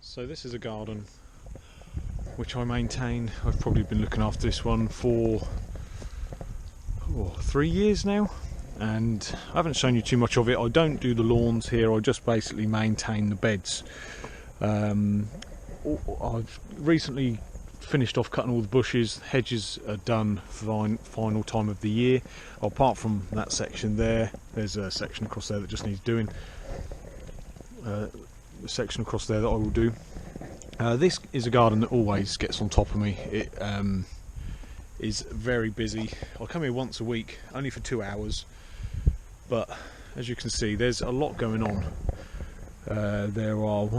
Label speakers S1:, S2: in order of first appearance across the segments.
S1: So this is a garden which I maintain. I've probably been looking after this one for 3 years now, and I haven't shown you too much of it. I don't do the lawns here, I just basically maintain the beds. I've recently finished off cutting all the bushes. Hedges are done for final time of the year. Apart from that section there's a section across there that just needs doing. A section across there that I will do. This is a garden that always gets on top of me. It is very busy. I come here once a week, only for 2 hours, but as you can see, there's a lot going on. There are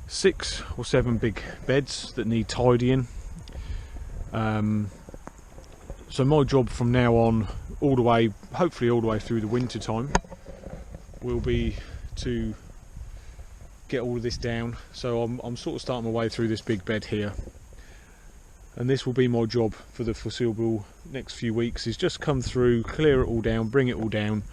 S1: 6 or 7 big beds that need tidying. So my job from now on, all the way, hopefully all the way through the winter time, will be to get all of this down. So I'm sort of starting my way through this big bed here, and this will be my job for the foreseeable next few weeks, is just come through, clear it all down, bring it all down.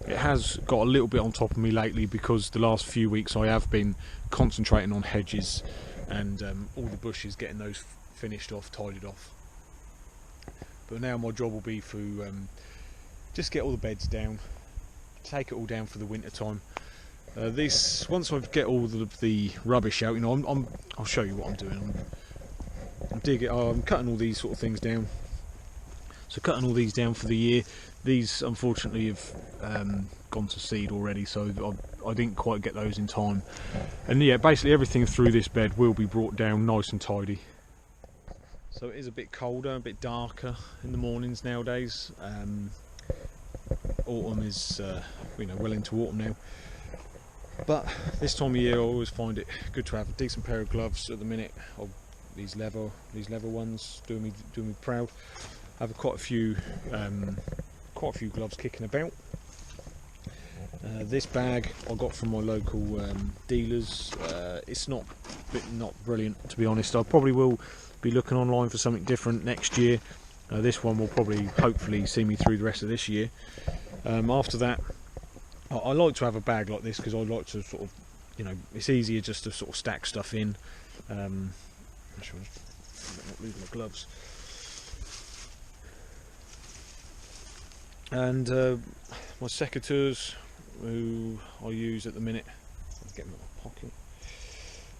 S1: It has got a little bit on top of me lately because the last few weeks I have been concentrating on hedges and all the bushes, getting those finished off, tidied off. But now my job will be to just get all the beds down, take it all down for the winter time. Once I get all the rubbish out, I'll show you what I'm doing. I'm cutting all these sort of things down. So cutting all these down for the year. These unfortunately have gone to seed already, so I didn't quite get those in time. And yeah, basically everything through this bed will be brought down nice and tidy. So it is a bit colder, a bit darker in the mornings nowadays. Autumn is well into autumn now. But this time of year I always find it good to have a decent pair of gloves. At the minute, these leather ones doing me proud. I have quite a few gloves kicking about. This bag I got from my local dealers. It's not brilliant, to be honest. I probably will be looking online for something different next year. This one will probably, hopefully, see me through the rest of this year. After that, I like to have a bag like this because I like to sort of, it's easier just to sort of stack stuff in. I'm not losing my gloves. And my secateurs, who I use at the minute, I'll get them in my pocket,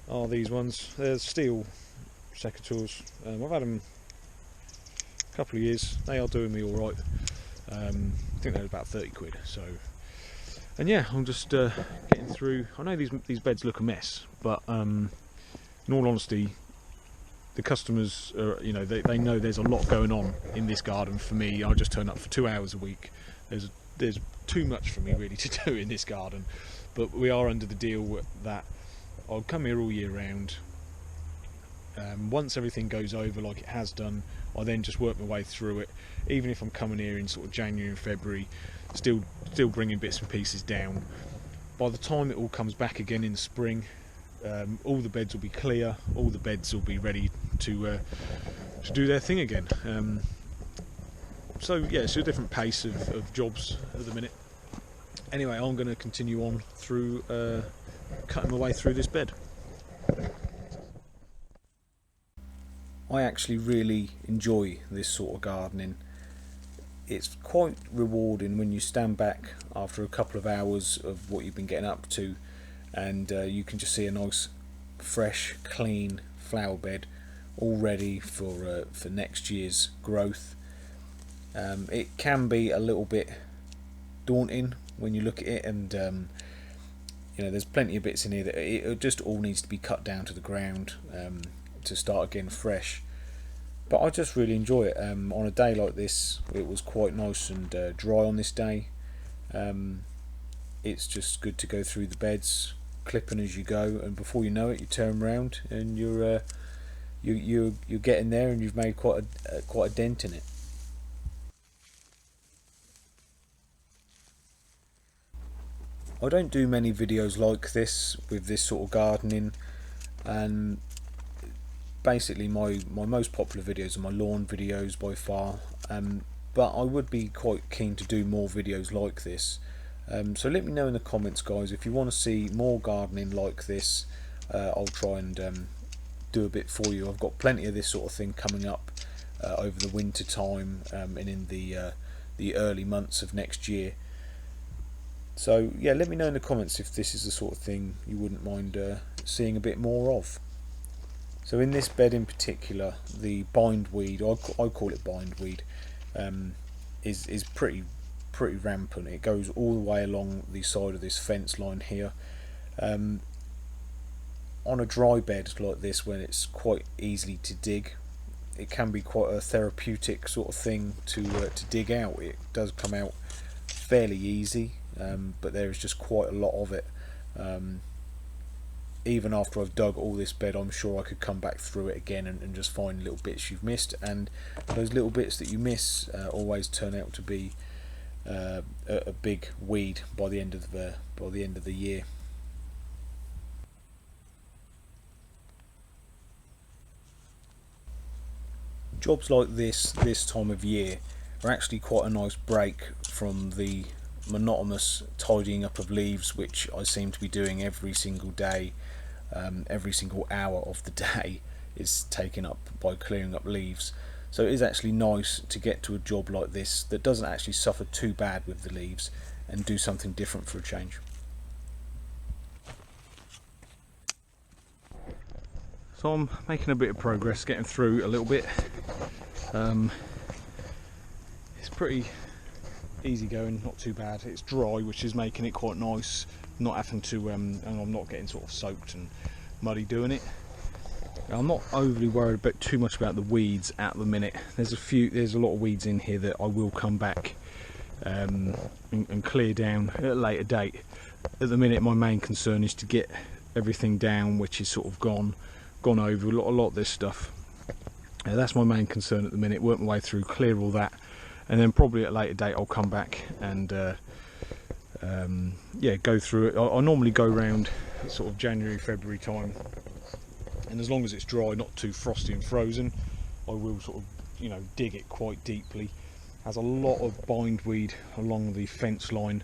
S1: are these ones. They're steel secateurs. I've had them a couple of years. They are doing me alright. I think they're about 30 quid. So, and yeah, I'm just getting through. I know these beds look a mess, but in all honesty, the customers are, they know there's a lot going on in this garden for me. I just turn up for 2 hours a week. There's too much for me really to do in this garden, but we are under the deal that I'll come here all year round. Once everything goes over like it has done, I then just work my way through it. Even if I'm coming here in sort of January and February, still bringing bits and pieces down. By the time it all comes back again in the spring, all the beds will be clear, all the beds will be ready to do their thing again. So yeah, it's a different pace of jobs at the minute. Anyway, I'm going to continue on through cutting my way through this bed. I actually really enjoy this sort of gardening. It's quite rewarding when you stand back after a couple of hours of what you've been getting up to, and you can just see a nice, fresh, clean flower bed all ready for next year's growth. It can be a little bit daunting when you look at it, and there's plenty of bits in here that it just all needs to be cut down to the ground to start again fresh. But I just really enjoy it. On a day like this, it was quite nice and dry on this day. It's just good to go through the beds, clipping as you go, and before you know it, you turn around and you're getting there, and you've made quite a dent in it. I don't do many videos like this with this sort of gardening, and basically my most popular videos are my lawn videos by far, but I would be quite keen to do more videos like this.
S2: So let me know in the comments, guys, if you want to see more gardening like this. I'll try and do a bit for you. I've got plenty of this sort of thing coming up over the winter time and in the early months of next year. So yeah, let me know in the comments if this is the sort of thing you wouldn't mind seeing a bit more of. So in this bed in particular, the bindweed, I call it bindweed, is pretty rampant. It goes all the way along the side of this fence line here. On a dry bed like this, when it's quite easily to dig, it can be quite a therapeutic sort of thing to dig out. It does come out fairly easy, but there is just quite a lot of it. Even after I've dug all this bed, I'm sure I could come back through it again and just find little bits you've missed, and those little bits that you miss always turn out to be a big weed by the end of the year. Jobs like this time of year are actually quite a nice break from the monotonous tidying up of leaves, which I seem to be doing every single day. Every single hour of the day is taken up by clearing up leaves. So it is actually nice to get to a job like this that doesn't actually suffer too bad with the leaves and do something different for a change.
S1: So I'm making a bit of progress, getting through a little bit. It's pretty easy going, not too bad. It's dry, which is making it quite nice, not having to and I'm not getting sort of soaked and muddy doing it. I'm not overly worried about too much about the weeds at the minute. There's a lot of weeds in here that I will come back and clear down at a later date. At the minute, my main concern is to get everything down which is sort of gone over. A lot of this stuff. That's my main concern at the minute. Work my way through, clear all that, and then probably at a later date I'll come back and yeah, go through it. I normally go around sort of January, February time, and as long as it's dry, not too frosty and frozen, I will sort of, you know, dig it quite deeply. Has a lot of bindweed along the fence line.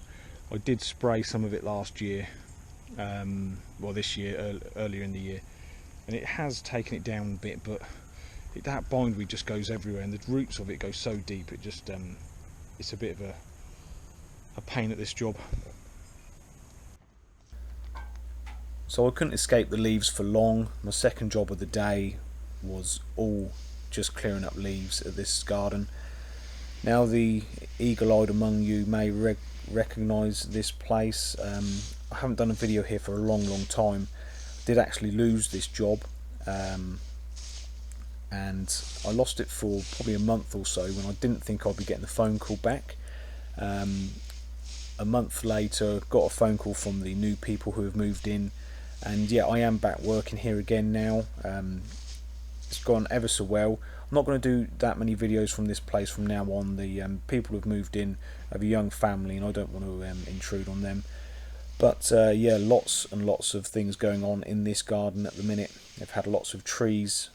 S1: I did spray some of it last year, well this year, earlier in the year, and it has taken it down a bit, but that bindweed just goes everywhere, and the roots of it go so deep, it just it's a bit of a pain at this job.
S2: So I couldn't escape the leaves for long. My second job of the day was all just clearing up leaves at this garden. Now the eagle-eyed among you may recognise this place. I haven't done a video here for a long time. I did actually lose this job, and I lost it for probably a month or so when I didn't think I'd be getting the phone call back. A month later, got a phone call from the new people who have moved in, and yeah, I am back working here again now. It's gone ever so well. I'm not going to do that many videos from this place from now on. The people who've moved in have a young family, and I don't want to intrude on them. But yeah, lots and lots of things going on in this garden at the minute. They've had lots of trees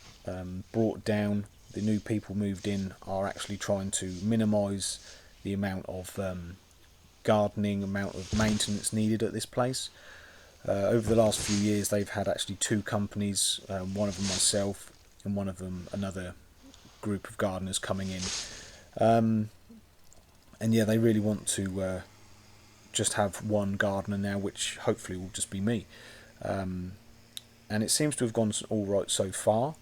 S2: brought down. The new people moved in are actually trying to minimise the amount of gardening, amount of maintenance needed at this place. Over the last few years, they've had actually two companies, one of them myself and one of them another group of gardeners coming in, and yeah, they really want to just have one gardener now, which hopefully will just be me, and it seems to have gone all right so far.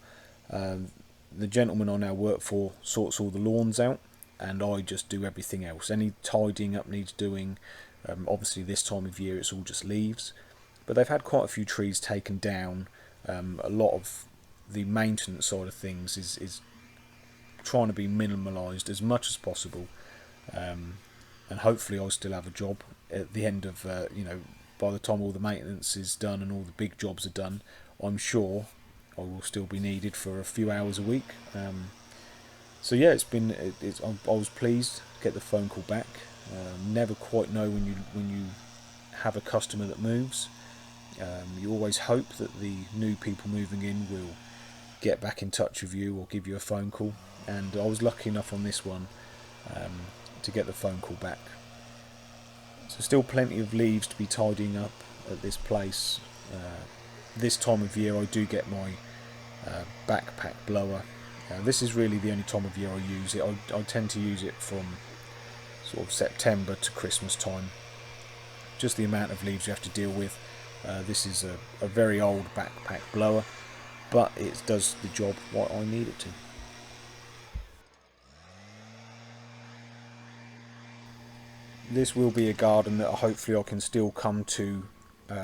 S2: The gentleman I now work for sorts all the lawns out, and I just do everything else. Any tidying up needs doing. Obviously this time of year it's all just leaves, but they've had quite a few trees taken down. A lot of the maintenance side of things is trying to be minimalised as much as possible, and hopefully I'll still have a job at the end of you know, by the time all the maintenance is done and all the big jobs are done. I'm sure I will still be needed for a few hours a week. So yeah, I was pleased to get the phone call back. Never quite know when you have a customer that moves. You always hope that the new people moving in will get back in touch with you or give you a phone call, and I was lucky enough on this one to get the phone call back. So still plenty of leaves to be tidying up at this place. This time of year I do get my backpack blower. This is really the only time of year I use it. I tend to use it from sort of September to Christmas time. Just the amount of leaves you have to deal with. This is a very old backpack blower, but it does the job what I need it to. This will be a garden that hopefully I can still come to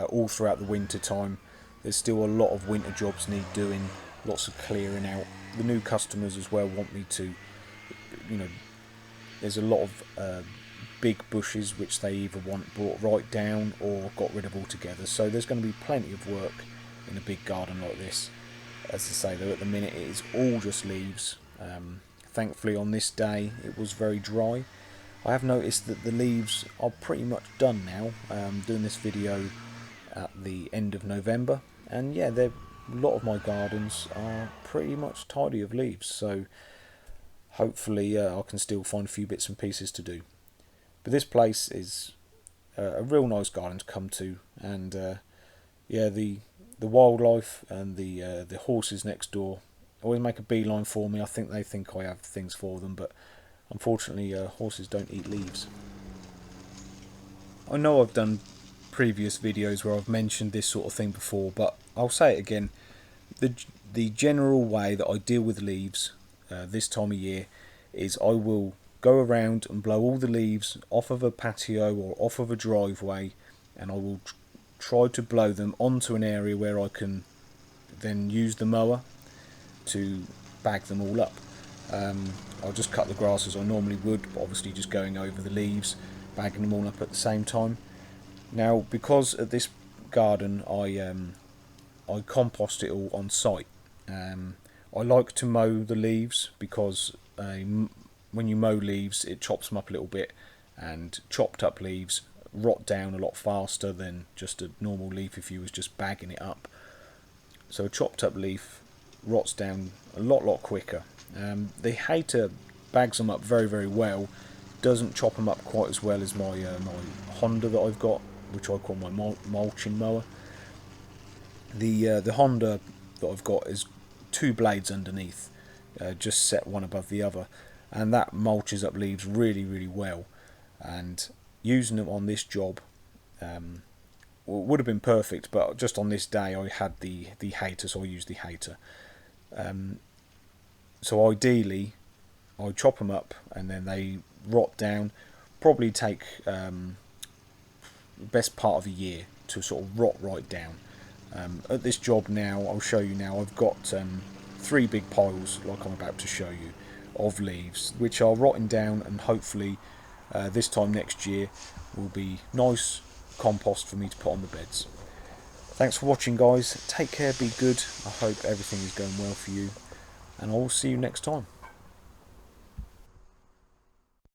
S2: all throughout the winter time. There's still a lot of winter jobs need doing, lots of clearing out. The new customers as well want me to, there's a lot of big bushes which they either want brought right down or got rid of altogether. So there's going to be plenty of work in a big garden like this. As I say though, at the minute it is all just leaves. Thankfully on this day it was very dry. I have noticed that the leaves are pretty much done now. Doing this video at the end of November, and yeah, a lot of my gardens are pretty much tidy of leaves, so hopefully I can still find a few bits and pieces to do. But this place is a real nice garden to come to, and yeah, the wildlife and the horses next door always make a beeline for me. I think they think I have things for them, but unfortunately horses don't eat leaves. I know I've done previous videos where I've mentioned this sort of thing before, but I'll say it again. The general way that I deal with leaves this time of year is I will go around and blow all the leaves off of a patio or off of a driveway, and I will try to blow them onto an area where I can then use the mower to bag them all up. I'll just cut the grass as I normally would, but obviously just going over the leaves, bagging them all up at the same time. Now, because at this garden I compost it all on site. I like to mow the leaves because when you mow leaves it chops them up a little bit, and chopped up leaves rot down a lot faster than just a normal leaf if you was just bagging it up. So a chopped up leaf rots down a lot quicker. The hater bags them up very well, doesn't chop them up quite as well as my Honda that I've got, which I call my mulching mower. The Honda that I've got is two blades underneath, just set one above the other, and that mulches up leaves really well. And using them on this job would have been perfect, but just on this day I had the hater, so I used the hater. So ideally I chop them up and then they rot down. Probably take best part of a year to sort of rot right down. At this job now, I'll show you now, I've got 3 big piles, like I'm about to show you, of leaves which are rotting down, and hopefully this time next year will be nice compost for me to put on the beds. Thanks for watching, guys. Take care, be good. I hope everything is going well for you, and I will see you next time.